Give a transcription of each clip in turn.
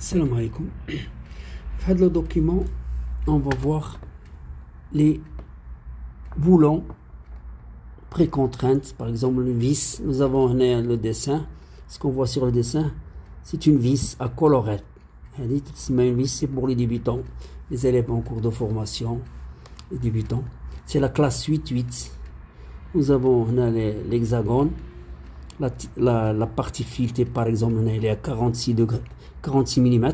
Salam alaikum. Dans le document, on va voir les boulons pré-contraintes. Par exemple, une vis. Nous avons le dessin. Ce qu'on voit sur le dessin, c'est une vis à collerette. Une vis, c'est pour les débutants, les élèves en cours de formation, les débutants. C'est la classe 8-8. Nous avons l'hexagone. La partie filetée, par exemple, elle est à 46 mm.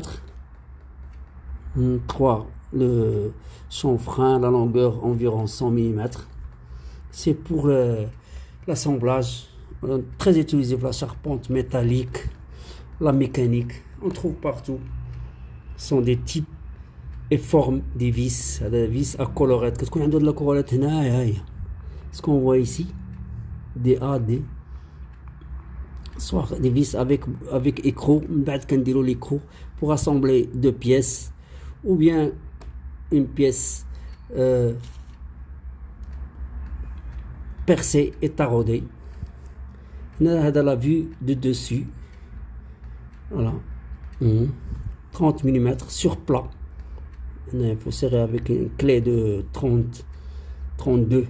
3. Le chanfrein, la longueur environ 100 mm. C'est pour l'assemblage, très utilisé pour la charpente métallique, la mécanique. On trouve partout. Ce sont des types et formes des vis à collerette. Qu'est-ce qu'on a de la collerette? Ce qu'on voit ici, des A, D. Soit des vis avec écrou, l'écrou pour assembler deux pièces, ou bien une pièce percée et taraudée. On a la vue de dessus, voilà, 30 mm sur plat. Il faut serrer avec une clé de 32.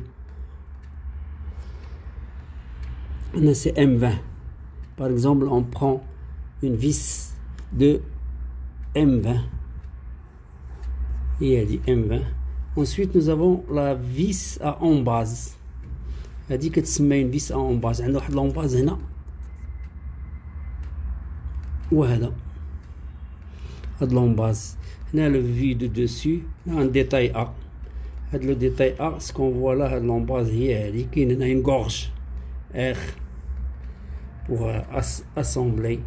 C'est M20. Par exemple, on prend une vis de M20. Et elle dit M20. Ensuite, nous avons la vis à embase. Elle dit que tu mets une vis à embase. On a l'embase là. Voilà. De l'embase. On a le vu de dessus. On a un détail A. Le détail A, ce qu'on voit là, l'embase, elle dit qu'il y a une gorge R. Pour assembler.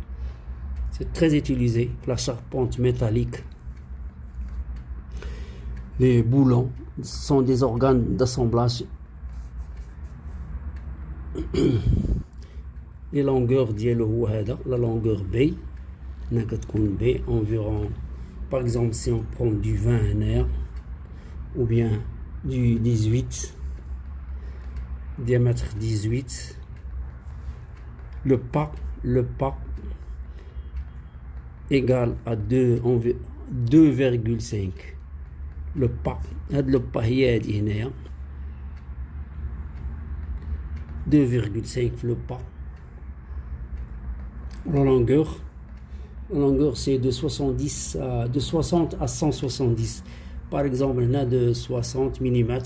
C'est très utilisé pour la charpente métallique. Les boulons sont des organes d'assemblage. Les longueurs la longueur B, environ, par exemple, si on prend du 20 NR ou bien du 18, diamètre 18. Le pas égal à 2,5. Le pas, le pas est 2,5 le pas. La longueur c'est de 60 à 170. Par exemple, on a de 60 mm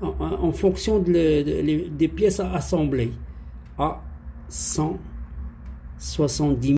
en fonction des pièces à assembler. À 170